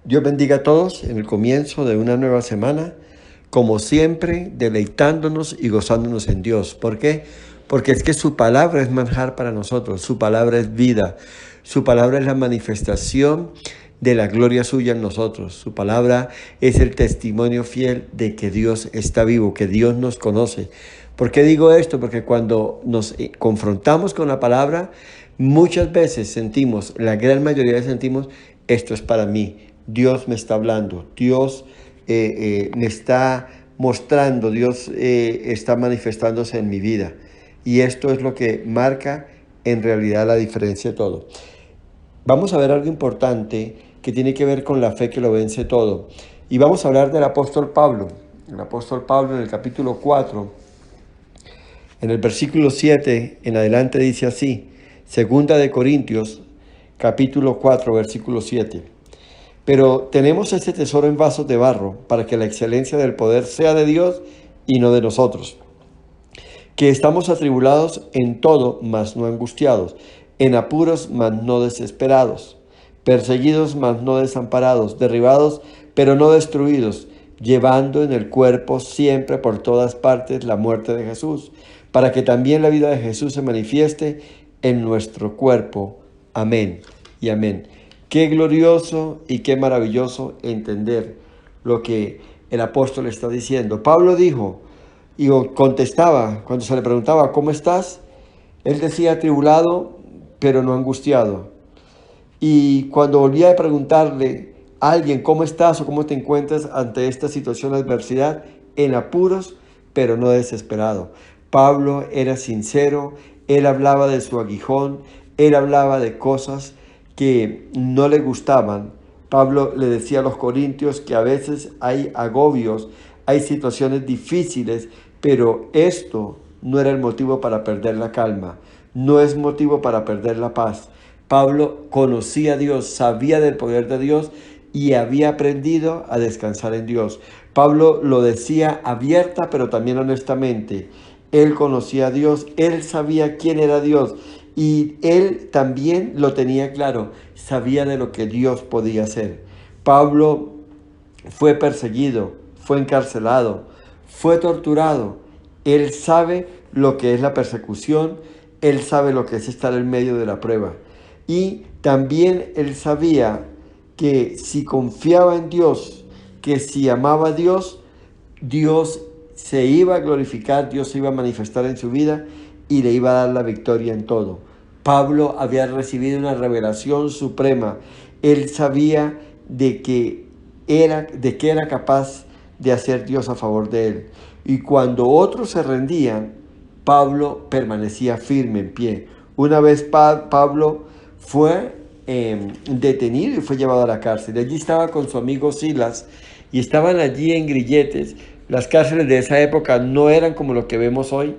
Dios bendiga a todos en el comienzo de una nueva semana, como siempre, deleitándonos y gozándonos en Dios. ¿Por qué? Porque es que su palabra es manjar para nosotros, su palabra es vida, su palabra es la manifestación de la gloria suya en nosotros. Su palabra es el testimonio fiel de que Dios está vivo, que Dios nos conoce. ¿Por qué digo esto? Porque cuando nos confrontamos con la palabra, muchas veces sentimos, la gran mayoría de sentimos, esto es para mí. Dios me está hablando, Dios me está mostrando, Dios está manifestándose en mi vida. Y esto es lo que marca en realidad la diferencia de todo. Vamos a ver algo importante que tiene que ver con la fe que lo vence todo. Y vamos a hablar del apóstol Pablo. El apóstol Pablo en el capítulo 4, en el versículo 7 en adelante dice así, Segunda de Corintios, capítulo 4, versículo 7. Pero tenemos este tesoro en vasos de barro, para que la excelencia del poder sea de Dios y no de nosotros. Que estamos atribulados en todo, mas no angustiados, en apuros, mas no desesperados, perseguidos, mas no desamparados, derribados, pero no destruidos, llevando en el cuerpo siempre por todas partes la muerte de Jesús, para que también la vida de Jesús se manifieste en nuestro cuerpo. Amén y amén. Qué glorioso y qué maravilloso entender lo que el apóstol está diciendo. Pablo dijo y contestaba cuando se le preguntaba, ¿cómo estás? Él decía atribulado, pero no angustiado. Y cuando volvía a preguntarle a alguien, ¿cómo estás o cómo te encuentras ante esta situación de adversidad? En apuros, pero no desesperado. Pablo era sincero, él hablaba de su aguijón, él hablaba de cosas que no le gustaban. Pablo le decía a los corintios que a veces hay agobios, hay situaciones difíciles, pero esto no era el motivo para perder la calma, no es motivo para perder la paz. Pablo conocía a Dios, sabía del poder de Dios y había aprendido a descansar en Dios. Pablo lo decía abierta, pero también honestamente. Él conocía a Dios, él sabía quién era Dios y él también lo tenía claro, sabía de lo que Dios podía hacer. Pablo fue perseguido, fue encarcelado, fue torturado. Él sabe lo que es la persecución, él sabe lo que es estar en medio de la prueba. Y también él sabía que si confiaba en Dios, que si amaba a Dios, Dios se iba a glorificar, Dios se iba a manifestar en su vida y le iba a dar la victoria en todo. Pablo había recibido una revelación suprema. Él sabía de que era capaz de hacer Dios a favor de él. Y cuando otros se rendían, Pablo permanecía firme en pie. Una vez Pablo fue detenido y fue llevado a la cárcel. Allí estaba con su amigo Silas y estaban allí en grilletes. Las cárceles de esa época no eran como lo que vemos hoy.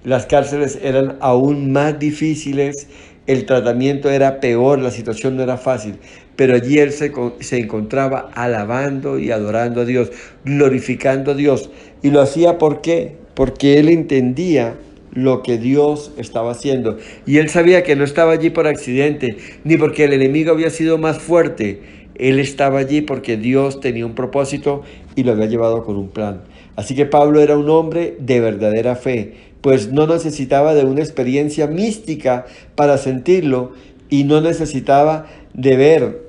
Las cárceles eran aún más difíciles, el tratamiento era peor, la situación no era fácil. Pero allí él se encontraba alabando y adorando a Dios, glorificando a Dios. Y lo hacía ¿por qué? Porque él entendía lo que Dios estaba haciendo. Y él sabía que no estaba allí por accidente, ni porque el enemigo había sido más fuerte. Él estaba allí porque Dios tenía un propósito y lo había llevado con un plan. Así que Pablo era un hombre de verdadera fe, pues no necesitaba de una experiencia mística para sentirlo y no necesitaba de ver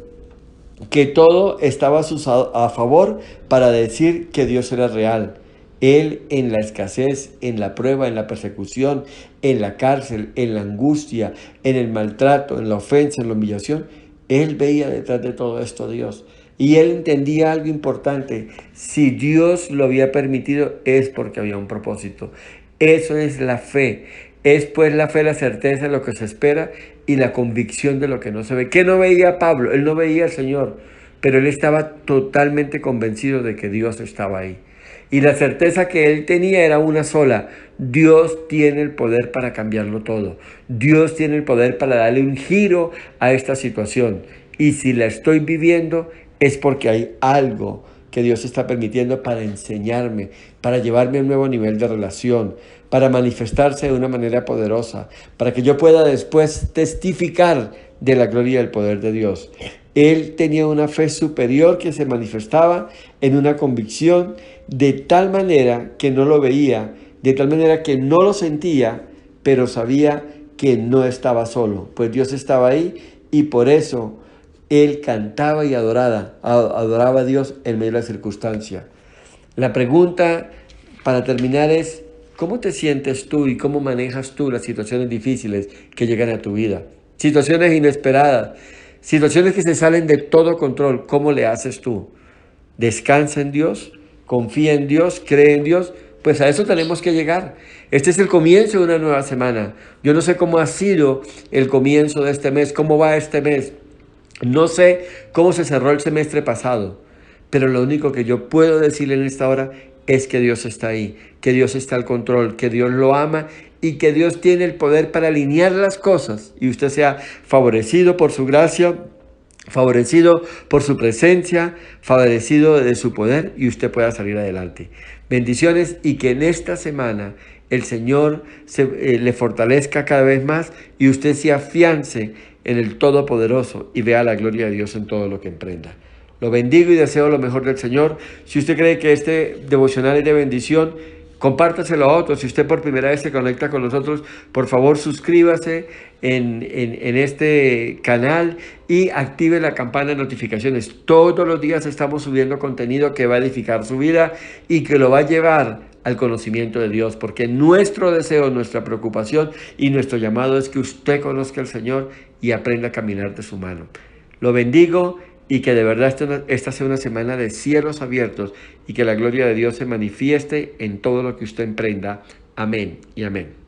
que todo estaba a favor para decir que Dios era real. Él en la escasez, en la prueba, en la persecución, en la cárcel, en la angustia, en el maltrato, en la ofensa, en la humillación, él veía detrás de todo esto a Dios. Y él entendía algo importante. Si Dios lo había permitido es porque había un propósito. Eso es la fe. Es pues la fe, la certeza de lo que se espera y la convicción de lo que no se ve. ¿Qué no veía Pablo? Él no veía al Señor, pero él estaba totalmente convencido de que Dios estaba ahí. Y la certeza que él tenía era una sola. Dios tiene el poder para cambiarlo todo. Dios tiene el poder para darle un giro a esta situación. Y si la estoy viviendo es porque hay algo que Dios está permitiendo para enseñarme, para llevarme a un nuevo nivel de relación, para manifestarse de una manera poderosa, para que yo pueda después testificar de la gloria y el poder de Dios. Él tenía una fe superior que se manifestaba en una convicción de tal manera que no lo veía, de tal manera que no lo sentía, pero sabía que no estaba solo, pues Dios estaba ahí y por eso él cantaba y adoraba a Dios en medio de la circunstancia. La pregunta para terminar es, ¿cómo te sientes tú y cómo manejas tú las situaciones difíciles que llegan a tu vida? Situaciones inesperadas, situaciones que se salen de todo control, ¿cómo le haces tú? ¿Descansa en Dios? ¿Confía en Dios? ¿Cree en Dios? Pues a eso tenemos que llegar. Este es el comienzo de una nueva semana. Yo no sé cómo ha sido el comienzo de este mes, cómo va este mes. No sé cómo se cerró el semestre pasado, pero lo único que yo puedo decirle en esta hora es que Dios está ahí, que Dios está al control, que Dios lo ama y que Dios tiene el poder para alinear las cosas y usted sea favorecido por su gracia, favorecido por su presencia, favorecido de su poder y usted pueda salir adelante. Bendiciones y que en esta semana el Señor le fortalezca cada vez más y usted se afiance en el Todopoderoso y vea la gloria de Dios en todo lo que emprenda. Lo bendigo y deseo lo mejor del Señor. Si usted cree que este devocional es de bendición, compártaselo a otros. Si usted por primera vez se conecta con nosotros, por favor suscríbase en este canal y active la campana de notificaciones. Todos los días estamos subiendo contenido que va a edificar su vida y que lo va a llevar al conocimiento de Dios, porque nuestro deseo, nuestra preocupación y nuestro llamado es que usted conozca al Señor y aprenda a caminar de su mano. Lo bendigo y que de verdad esta sea una semana de cielos abiertos y que la gloria de Dios se manifieste en todo lo que usted emprenda. Amén y amén.